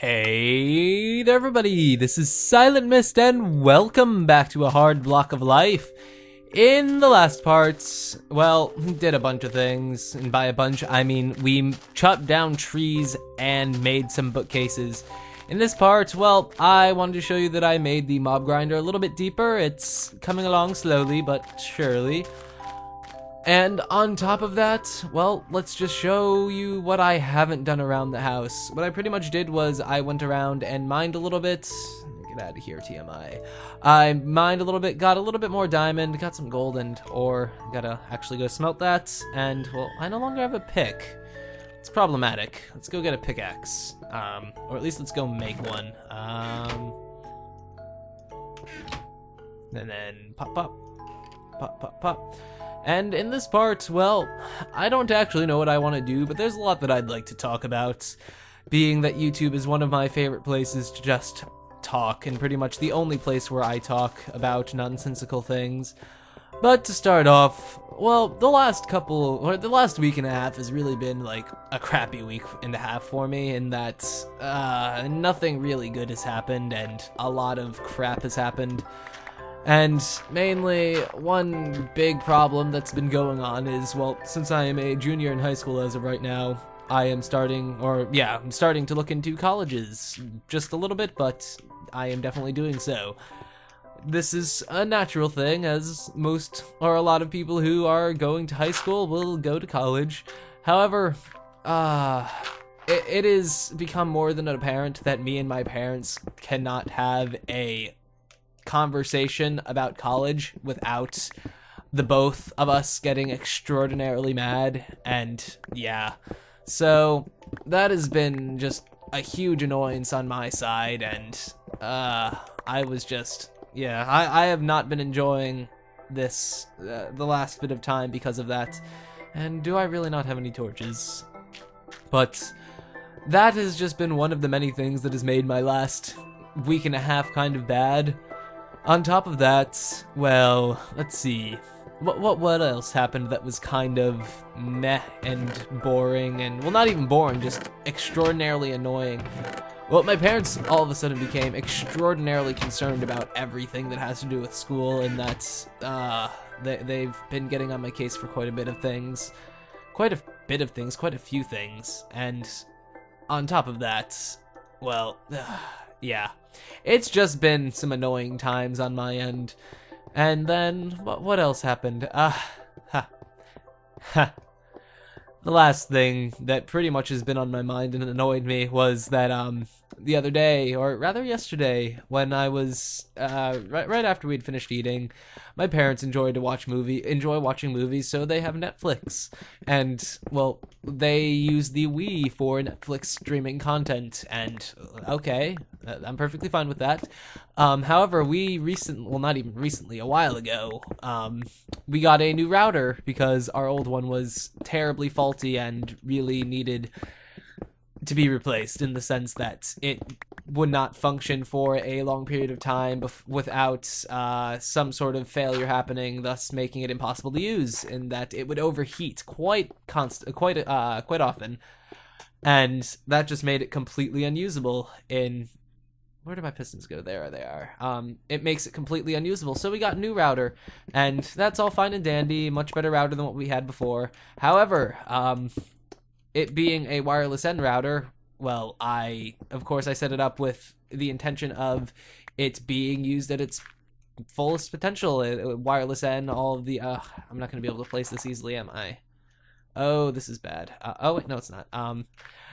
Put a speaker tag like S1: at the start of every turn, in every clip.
S1: Hey there everybody, this is Silent Myst and welcome back to a hard block of life. In the last parts, well, we did a bunch of things, and by a bunch I mean we chopped down trees and made some bookcases. In this part, well, I wanted to show you that I made the mob grinder a little bit deeper. It's coming along slowly but surely. And on top of that, well, let's just show you what I haven't done around the house. What I pretty much did was I went around and mined a little bit. Get out of here, TMI. I mined a little bit, got a little bit more diamond, got some gold and ore. Gotta actually go smelt that. And, well, I no longer have a pick. It's problematic. Let's go get a pickaxe. Or at least let's go make one. And then pop, pop. Pop, pop, pop. And in this part, well, I don't actually know what I want to do, but there's a lot that I'd like to talk about, being that YouTube is one of my favorite places to just talk, and pretty much the only place where I talk about nonsensical things. But to start off, well, the last week and a half has really been like a crappy week and a half for me, in that nothing really good has happened, and a lot of crap has happened. And mainly, one big problem that's been going on is, well, since I am a junior in high school as of right now, I'm starting to look into colleges. Just a little bit, but I am definitely doing so. This is a natural thing, as most, or a lot of people who are going to high school will go to college. However, it has become more than apparent that me and my parents cannot have a conversation about college without the both of us getting extraordinarily mad. And yeah, so that has been just a huge annoyance on my side, and I was just, yeah, I have not been enjoying this the last bit of time because of that. And do I really not have any torches? But that has just been one of the many things that has made my last week and a half kind of bad. On top of that, well, let's see. What else happened that was kind of meh and boring, and, well, not even boring, just extraordinarily annoying? Well, my parents all of a sudden became extraordinarily concerned about everything that has to do with school, and that's, they've been getting on my case for quite a few things, and on top of that, well, yeah. It's just been some annoying times on my end. And then, what else happened? The last thing that pretty much has been on my mind and annoyed me was that, the other day, or rather yesterday, when I was, right after we'd finished eating, my parents enjoy watching movies, so they have Netflix. And, well, they use the Wii for Netflix streaming content, and, okay, I'm perfectly fine with that. However, not even recently, a while ago, we got a new router because our old one was terribly faulty and really needed to be replaced, in the sense that it would not function for a long period of time without some sort of failure happening, thus making it impossible to use, in that it would overheat quite often, and that just made it completely unusable. Where did my pistons go? There they are. It makes it completely unusable, so we got a new router, and that's all fine and dandy, much better router than what we had before. However, it being a wireless N router, well, of course I set it up with the intention of it being used at its fullest potential. Wireless N, all of the, I'm not going to be able to place this easily, am I? Oh, this is bad. Oh, wait, no, it's not.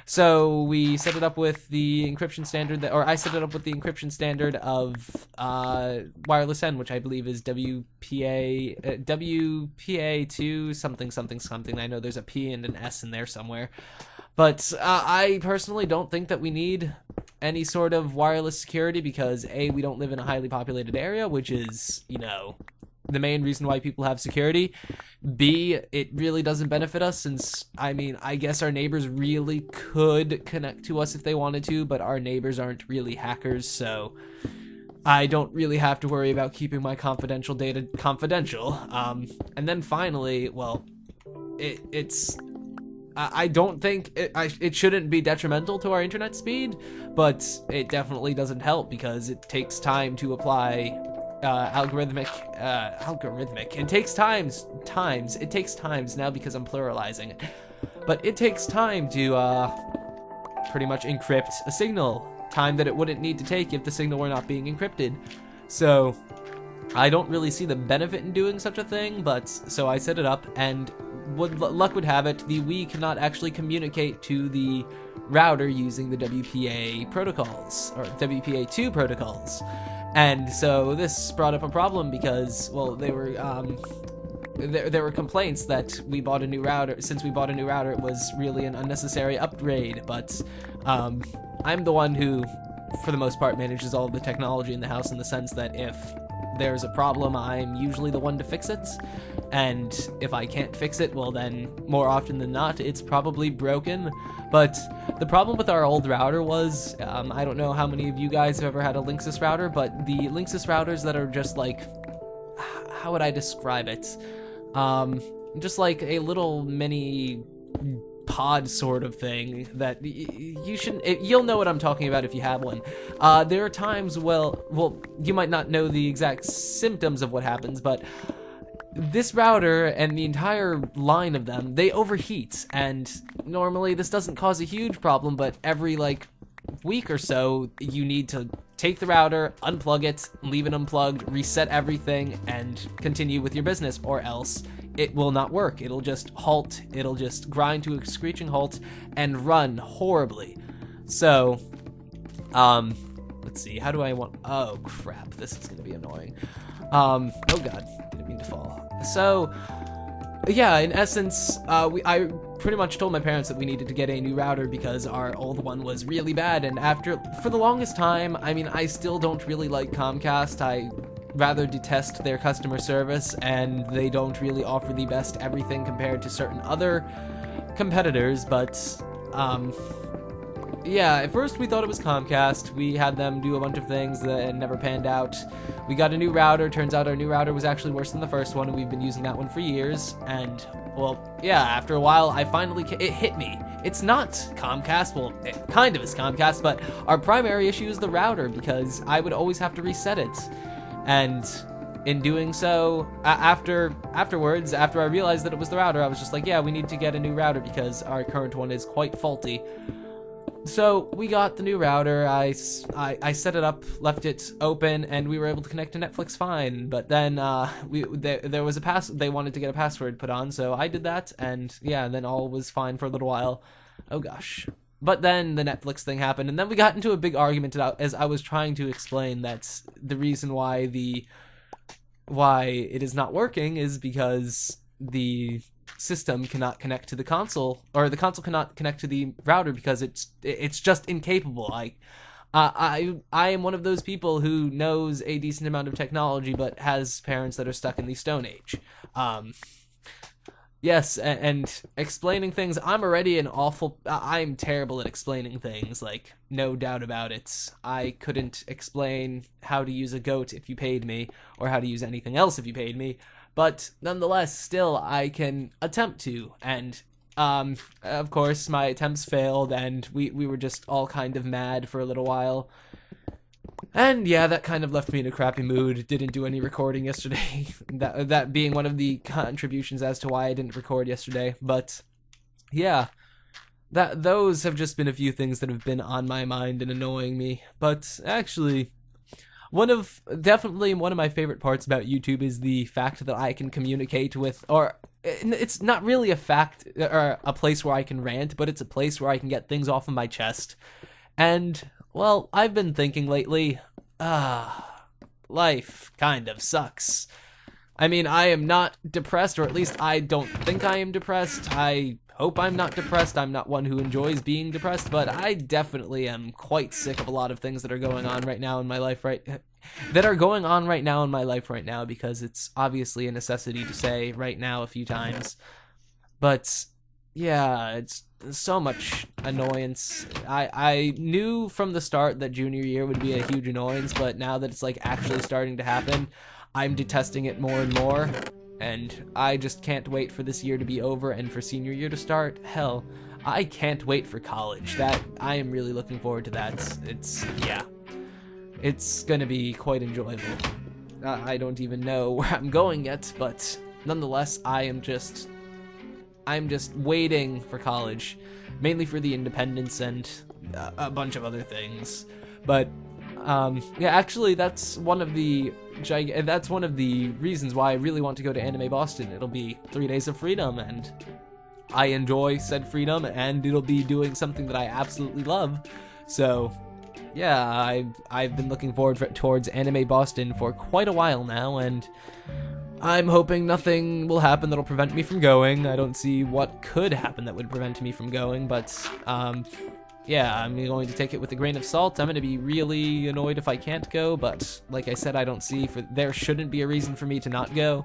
S1: So we set it up with the encryption standard, I set it up with the encryption standard of wireless N, which I believe is WPA2 something something something. I know there's a P and an S in there somewhere. But I personally don't think that we need any sort of wireless security because, A, we don't live in a highly populated area, which is, you know, the main reason why people have security. B, it really doesn't benefit us since, I mean, I guess our neighbors really could connect to us if they wanted to, but our neighbors aren't really hackers, so I don't really have to worry about keeping my confidential data confidential. And then finally, well, it's I don't think it shouldn't be detrimental to our internet speed, but it definitely doesn't help because it takes time to apply algorithmic. It takes it takes times now because I'm pluralizing it, but it takes time to pretty much encrypt a signal, time that it wouldn't need to take if the signal were not being encrypted. So I don't really see the benefit in doing such a thing, but so I set it up, and luck would have it, the Wii cannot actually communicate to the router using the WPA protocols, or WPA2 protocols. And so this brought up a problem because, well, they were there were complaints that we bought a new router. Since we bought a new router, it was really an unnecessary upgrade, but I'm the one who, for the most part, manages all of the technology in the house, in the sense that if there's a problem, I'm usually the one to fix it, and if I can't fix it, well then, more often than not, it's probably broken. But the problem with our old router was, I don't know how many of you guys have ever had a Linksys router, but the Linksys routers that are just like, how would I describe it? Just like a little mini pod sort of thing that you'll know what I'm talking about if you have one. There are times, well, you might not know the exact symptoms of what happens, but this router and the entire line of them, they overheat, and normally this doesn't cause a huge problem, but every like week or so you need to take the router, unplug it, leave it unplugged, reset everything, and continue with your business, or else it will not work. It'll just halt, it'll just grind to a screeching halt and run horribly. So, let's see, how do I want, oh crap, this is gonna be annoying. Oh god, didn't mean to fall. So, yeah, in essence, I pretty much told my parents that we needed to get a new router because our old one was really bad, and for the longest time, I mean, I still don't really like Comcast. I rather detest their customer service, and they don't really offer the best everything compared to certain other competitors, but, yeah, at first we thought it was Comcast. We had them do a bunch of things that never panned out. We got a new router. Turns out our new router was actually worse than the first one, and we've been using that one for years. And, well, yeah, after a while, it hit me. It's not Comcast. Well, it kind of is Comcast, but our primary issue is the router, because I would always have to reset it. And in doing so, afterwards, after I realized that it was the router, I was just like, yeah, we need to get a new router because our current one is quite faulty. So we got the new router. I set it up, left it open, and we were able to connect to Netflix fine. But then there was they wanted to get a password put on, so I did that, and yeah, then all was fine for a little while. Oh gosh. But then the Netflix thing happened, and then we got into a big argument as I was trying to explain that the reason why it is not working is because the system cannot connect to the console, or the console cannot connect to the router because it's just incapable. I am one of those people who knows a decent amount of technology but has parents that are stuck in the Stone Age. Yes, and explaining things, I'm terrible at explaining things, like, no doubt about it. I couldn't explain how to use a goat if you paid me, or how to use anything else if you paid me, but nonetheless, still, I can attempt to, and, of course, my attempts failed, and we were just all kind of mad for a little while. And yeah, that kind of left me in a crappy mood. Didn't do any recording yesterday. that being one of the contributions as to why I didn't record yesterday. But yeah, those have just been a few things that have been on my mind and annoying me. But actually, definitely one of my favorite parts about YouTube is the fact that I can communicate with, or it's not really a fact or a place where I can rant, but it's a place where I can get things off of my chest. And well, I've been thinking lately, life kind of sucks. I mean, I am not depressed, or at least I don't think I am depressed. I hope I'm not depressed. I'm not one who enjoys being depressed, but I definitely am quite sick of a lot of things that are going on right now in my life right now, because it's obviously a necessity to say right now a few times. But yeah, it's so much annoyance. I knew from the start that junior year would be a huge annoyance, but now that it's like actually starting to happen, I'm detesting it more and more. and I just can't wait for this year to be over and for senior year to start. Hell, I can't wait for college. I am really looking forward to that. It's gonna be quite enjoyable. I don't even know where I'm going yet, but nonetheless, I'm just waiting for college, mainly for the independence and a bunch of other things. But yeah, actually, that's one of the reasons why I really want to go to Anime Boston. It'll be 3 days of freedom, and I enjoy said freedom, and it'll be doing something that I absolutely love. So yeah, I've been looking forward towards Anime Boston for quite a while now, and I'm hoping nothing will happen that'll prevent me from going. I don't see what could happen that would prevent me from going, but yeah, I'm going to take it with a grain of salt. I'm going to be really annoyed if I can't go, but like I said, I don't see there shouldn't be a reason for me to not go.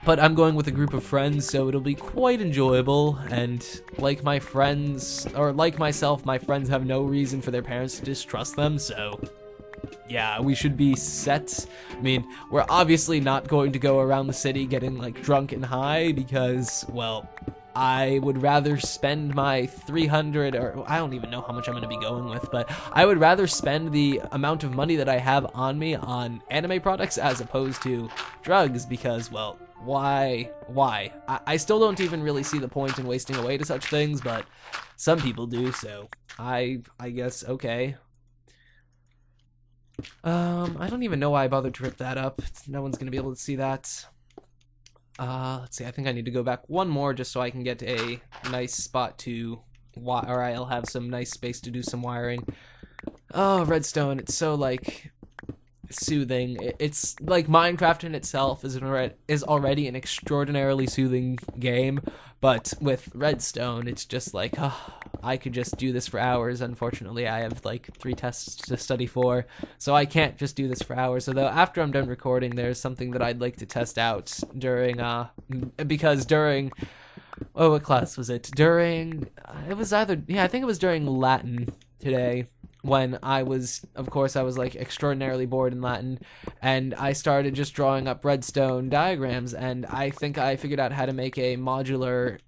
S1: But I'm going with a group of friends, so it'll be quite enjoyable, and like my friends, or like myself, my friends have no reason for their parents to distrust them, so yeah, we should be set. I mean, we're obviously not going to go around the city getting, like, drunk and high, because, well, I would rather spend my 300, or I don't even know how much I'm going to be going with, but I would rather spend the amount of money that I have on me on anime products as opposed to drugs, because, well, why? I still don't even really see the point in wasting away to such things, but some people do, so I guess, okay. I don't even know why I bothered to rip that up. No one's gonna be able to see that. Let's see, I think I need to go back one more just so I can get a nice spot to or I'll have some nice space to do some wiring. Oh, Redstone, it's so, like, soothing. It's like Minecraft in itself is already an extraordinarily soothing game, but with Redstone, it's just like, oh, I could just do this for hours. Unfortunately, I have like 3 tests to study for, so I can't just do this for hours. Although after I'm done recording, there's something that I'd like to test out during what class was it? It was either, I think it was during Latin today, when I was like extraordinarily bored in Latin, and I started just drawing up redstone diagrams, and I think I figured out how to make a modular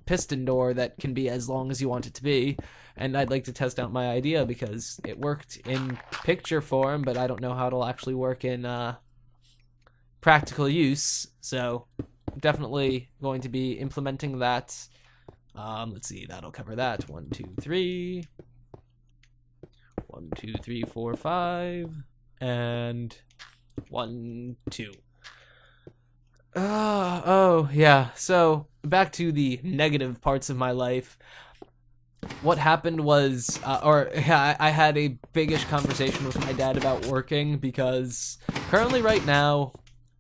S1: piston door that can be as long as you want it to be, and I'd like to test out my idea because it worked in picture form, but I don't know how it'll actually work in practical use, so definitely going to be implementing that. Let's see, that'll cover that. 1, 2, 3... 1, 2, 3, 4, 5, and 1, 2. Oh, yeah. So, back to the negative parts of my life. What happened was, I had a biggish conversation with my dad about working, because currently right now,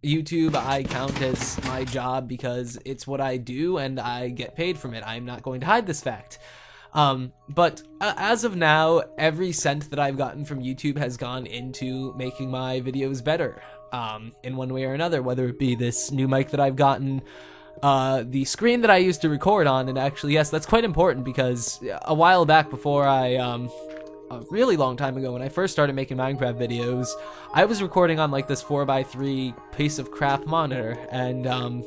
S1: YouTube I count as my job because it's what I do and I get paid from it. I'm not going to hide this fact. But as of now, every cent that I've gotten from YouTube has gone into making my videos better, in one way or another, whether it be this new mic that I've gotten, the screen that I used to record on, and actually, yes, that's quite important, because a while back before a really long time ago, when I first started making Minecraft videos, I was recording on, like, this 4x3 piece of crap monitor, and,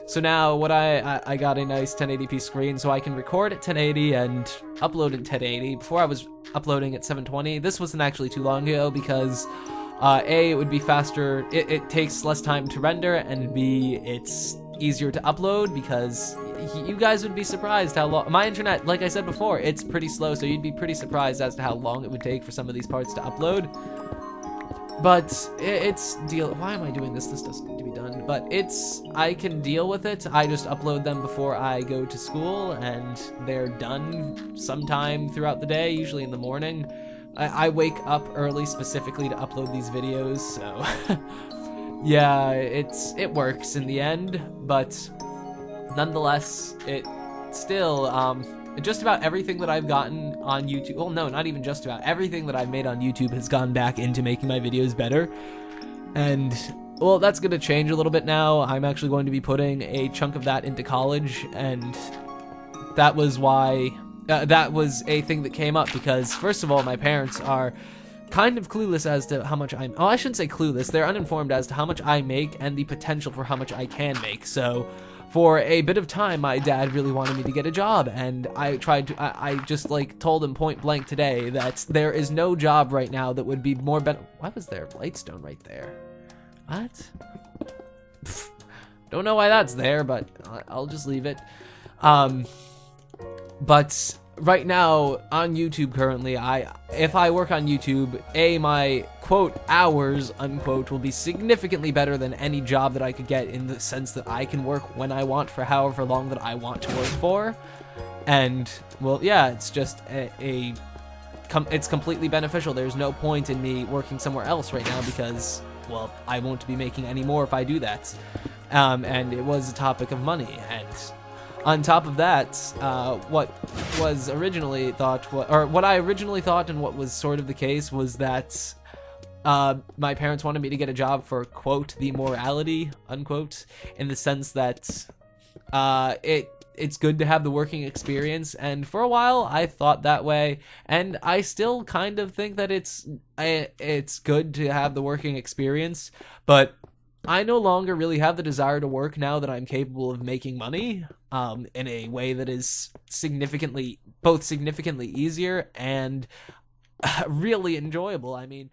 S1: so now what I got a nice 1080p screen, so I can record at 1080 and upload at 1080. Before I was uploading at 720. This wasn't actually too long ago because A, it would be faster, it takes less time to render, and B, it's easier to upload because you guys would be surprised how long, my internet, like I said before, it's pretty slow, so you'd be pretty surprised as to how long it would take for some of these parts to upload. But why am I doing this? This doesn't need to be done. But I can deal with it. I just upload them before I go to school, and they're done sometime throughout the day, usually in the morning. I wake up early specifically to upload these videos, so yeah, it works in the end, but nonetheless, it still, just about everything that I've gotten on YouTube, well, no, not even just about, everything that I've made on YouTube has gone back into making my videos better, and, well, that's gonna change a little bit now. I'm actually going to be putting a chunk of that into college, and that was why, that was a thing that came up, because, first of all, my parents are kind of clueless as to how much I shouldn't say clueless, they're uninformed as to how much I make and the potential for how much I can make. So for a bit of time, my dad really wanted me to get a job, and I just like told him point blank today that there is no job right now that would be more why was there Redstone right there? What? Pfft, don't know why that's there, but I'll just leave it. But right now on YouTube currently, if I work on YouTube, my quote hours unquote will be significantly better than any job that I could get, in the sense that I can work when I want for however long that I want to work for. And well, yeah, it's just it's completely beneficial. There's no point in me working somewhere else right now because, well, I won't be making any more if I do that. And it was a topic of money. And on top of that, what I originally thought and what was sort of the case was that my parents wanted me to get a job for, quote, the morality, unquote, in the sense that it's good to have the working experience, and for a while I thought that way, and I still kind of think that it's good to have the working experience, but I no longer really have the desire to work now that I'm capable of making money in a way that is significantly easier and really enjoyable. I mean,